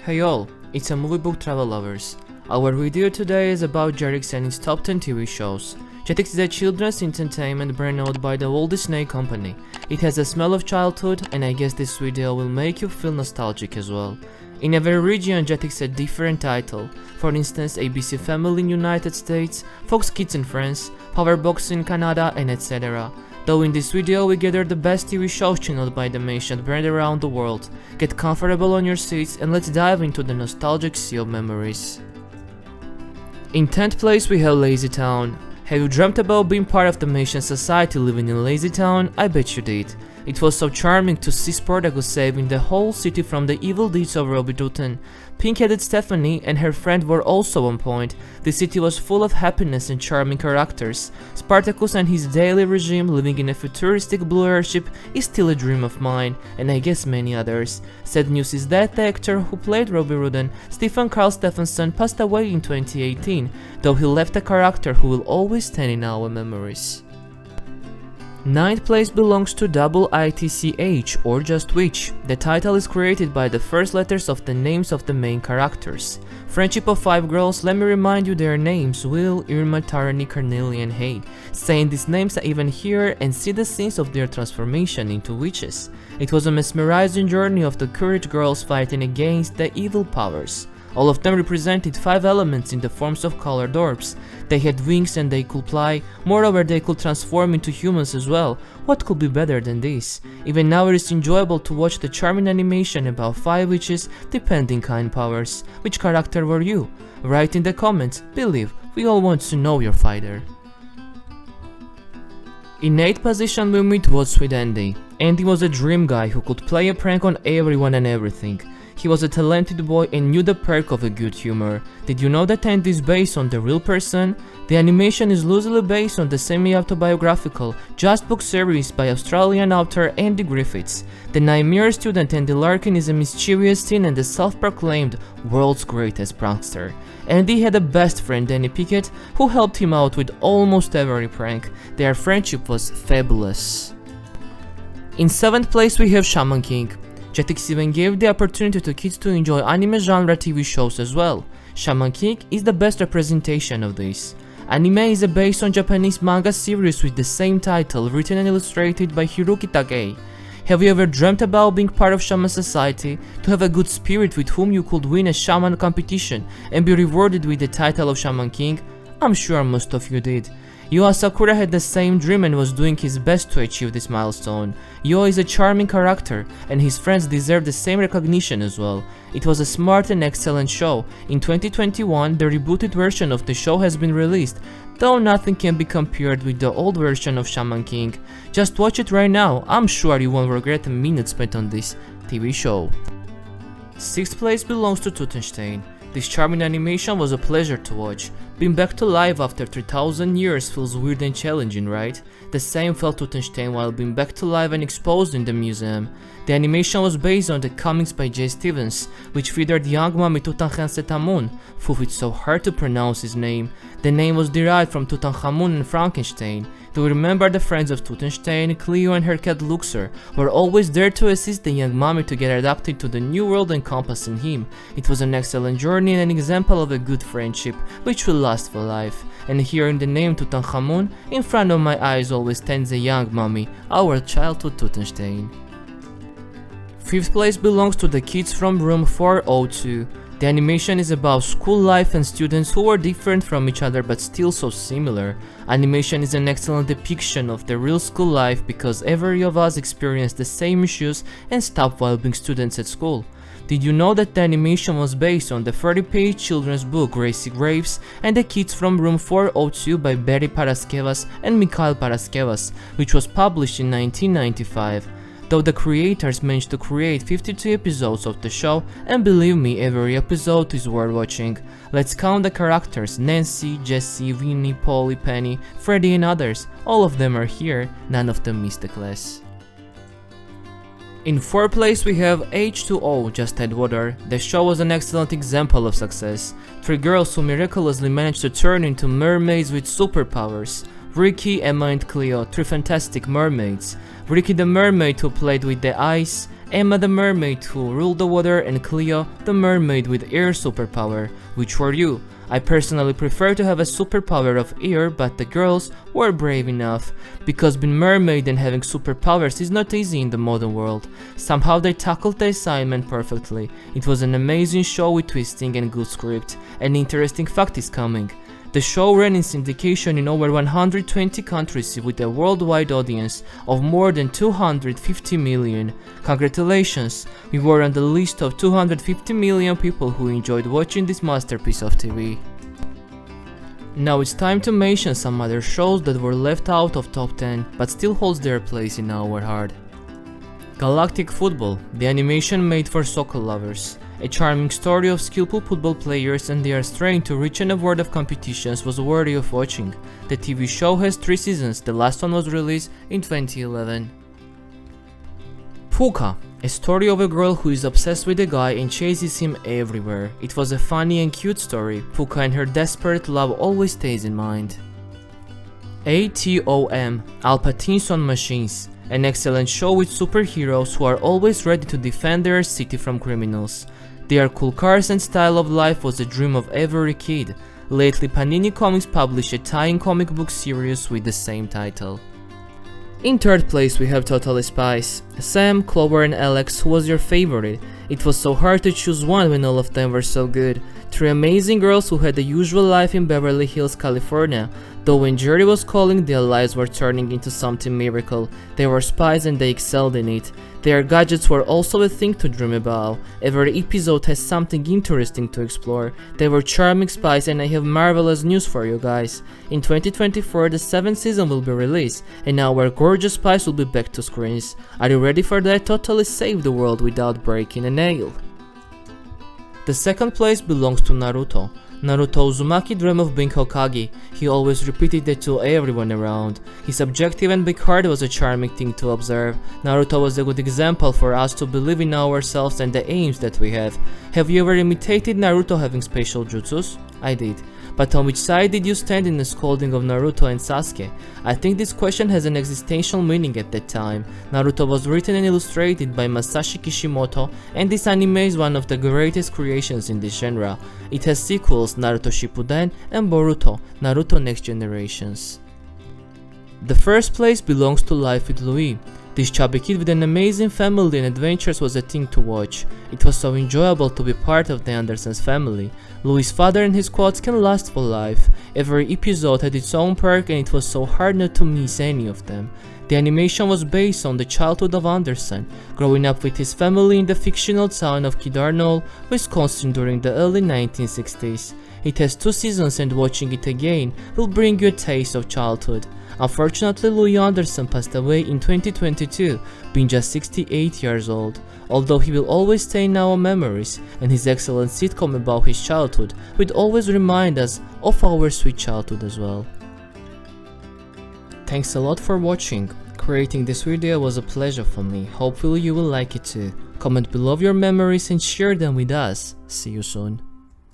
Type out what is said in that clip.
Hey all, it's a movie book travel lovers. Our video today is about JETIX and its top 10 TV shows. JETIX is a children's entertainment brand owned by the Walt Disney Company. It has a smell of childhood, and I guess this video will make you feel nostalgic as well. In every region, JETIX had a different title. For instance, ABC Family in United States, Fox Kids in France, Powerbox in Canada, and etc. Though in this video we gather the best TV shows channeled by the mentioned brand around the world. Get comfortable on your seats and let's dive into the nostalgic sea of memories. In 10th place we have Lazy Town. Have you dreamt about being part of the Malaysian society living in Lazy Town? I bet you did. It was so charming to see Spartacus saving the whole city from the evil deeds of Robbie Dutton. Pink-headed Stephanie and her friend were also on point. The city was full of happiness and charming characters. Spartacus and his daily regime living in a futuristic blue airship is still a dream of mine, and I guess many others. Sad news is that the actor who played Robbie Rudden, Stephen Carl Stephenson, passed away in 2018, though he left a character who will always stand in our memories. 9th place belongs to WITCH, or just Witch. The title is created by the first letters of the names of the main characters. Friendship of 5 girls, let me remind you their names: Will, Irma, Tarani, Cornelia and Hay. Saying these names I even hear and see the scenes of their transformation into witches. It was a mesmerizing journey of the courage girls fighting against the evil powers. All of them represented 5 elements in the forms of colored orbs. They had wings and they could fly, moreover they could transform into humans as well. What could be better than this? Even now it is enjoyable to watch the charming animation about 5 witches depending kind powers. Which character were you? Write in the comments, believe, we all want to know your fighter. In 8th position we meet What's with Andy. Andy was a dream guy who could play a prank on everyone and everything. He was a talented boy and knew the perk of a good humor. Did you know that Andy is based on the real person? The animation is loosely based on the semi-autobiographical Just Book series by Australian author Andy Griffiths. The 9-year student Andy Larkin is a mischievous teen and the self-proclaimed world's greatest prankster. Andy had a best friend, Danny Pickett, who helped him out with almost every prank. Their friendship was fabulous. In 7th place we have Shaman King. JETIX even gave the opportunity to kids to enjoy anime genre TV shows as well. Shaman King is the best representation of this. Anime is based on Japanese manga series with the same title, written and illustrated by Hiroki Takei. Have you ever dreamt about being part of shaman society, to have a good spirit with whom you could win a shaman competition and be rewarded with the title of Shaman King? I'm sure most of you did. Yuha Sakura had the same dream and was doing his best to achieve this milestone. Yuha is a charming character, and his friends deserve the same recognition as well. It was a smart and excellent show. In 2021, the rebooted version of the show has been released, though nothing can be compared with the old version of Shaman King. Just watch it right now, I'm sure you won't regret a minute spent on this TV show. 6th place belongs to Tutenstein. This charming animation was a pleasure to watch. Being back to life after 3000 years feels weird and challenging, right? The same felt Tutenstein while being back to life and exposed in the museum. The animation was based on the comics by J. Stevens, which featured young mummy Tutankhamun, who it's so hard to pronounce his name. The name was derived from Tutankhamun and Frankenstein. Do you remember the friends of Tutenstein, Cleo and her cat Luxor, were always there to assist the young mummy to get adapted to the new world encompassing him. It was an excellent journey and an example of a good friendship, which will last for life. And hearing the name Tutankhamun, in front of my eyes always stands a young mummy, our childhood Tutenstein. 5th place belongs to the kids from room 402. The animation is about school life and students who are different from each other but still so similar. Animation is an excellent depiction of the real school life because every of us experience the same issues and stuff while being students at school. Did you know that the animation was based on the 30-page children's book Gracie Graves and the Kids from Room 402 by Betty Paraskevas and Mikhail Paraskevas, which was published in 1995. Though the creators managed to create 52 episodes of the show, and believe me, every episode is worth watching. Let's count the characters: Nancy, Jessie, Winnie, Polly, Penny, Freddy and others. All of them are here, none of them missed the class. In 4th place we have H2O, Just Add Water. The show was an excellent example of success. 3 girls who miraculously managed to turn into mermaids with superpowers. Ricky, Emma and Cleo, 3 fantastic mermaids. Ricky the mermaid who played with the ice, Emma the mermaid who ruled the water, and Cleo the mermaid with air superpower. Which were you? I personally prefer to have a superpower of air, but the girls were brave enough, because being mermaid and having superpowers is not easy in the modern world. Somehow they tackled the assignment perfectly. It was an amazing show with twisting and good script. An interesting fact is coming. The show ran in syndication in over 120 countries with a worldwide audience of more than 250 million. Congratulations, we were on the list of 250 million people who enjoyed watching this masterpiece of TV. Now it's time to mention some other shows that were left out of top 10 but still holds their place in our heart. Galactic Football, the animation made for soccer lovers. A charming story of skillful football players and their strength to reach an award of competitions was worthy of watching. The TV show has 3 seasons, the last one was released in 2011. Puka, a story of a girl who is obsessed with a guy and chases him everywhere. It was a funny and cute story. Puka and her desperate love always stays in mind. ATOM, Alpatines on Machines, an excellent show with superheroes who are always ready to defend their city from criminals. Their cool cars and style of life was a dream of every kid. Lately, Panini Comics published a tie-in comic book series with the same title. In third place we have Totally Spies. Sam, Clover and Alex, who was your favorite? It was so hard to choose one when all of them were so good. 3 amazing girls who had the usual life in Beverly Hills, California. Though when Jerry was calling, their lives were turning into something miracle. They were spies and they excelled in it. Their gadgets were also a thing to dream about. Every episode has something interesting to explore. They were charming spies and I have marvelous news for you guys. In 2024 the 7th season will be released and our gorgeous spies will be back to screens. Are you ready for that? Totally save the world without breaking a nail. The second place belongs to Naruto. Naruto Uzumaki dreamed of being Hokage. He always repeated it to everyone around. His objective and big heart was a charming thing to observe. Naruto was a good example for us to believe in ourselves and the aims that we have. Have you ever imitated Naruto having special jutsus? I did. But on which side did you stand in the scolding of Naruto and Sasuke? I think this question has an existential meaning at that time. Naruto was written and illustrated by Masashi Kishimoto, and this anime is one of the greatest creations in this genre. It has sequels Naruto Shippuden and Boruto, Naruto Next Generations. The first place belongs to Life with Louis. This chubby kid with an amazing family and adventures was a thing to watch. It was so enjoyable to be part of the Andersons family. Louis' father and his quotes can last for life. Every episode had its own perk and it was so hard not to miss any of them. The animation was based on the childhood of Anderson, growing up with his family in the fictional town of Kidarnol, Wisconsin during the early 1960s. It has 2 seasons and watching it again will bring you a taste of childhood. Unfortunately, Louis Anderson passed away in 2022, being just 68 years old. Although he will always stay in our memories, and his excellent sitcom about his childhood would always remind us of our sweet childhood as well. Thanks a lot for watching. Creating this video was a pleasure for me. Hopefully you will like it too. Comment below your memories and share them with us. See you soon.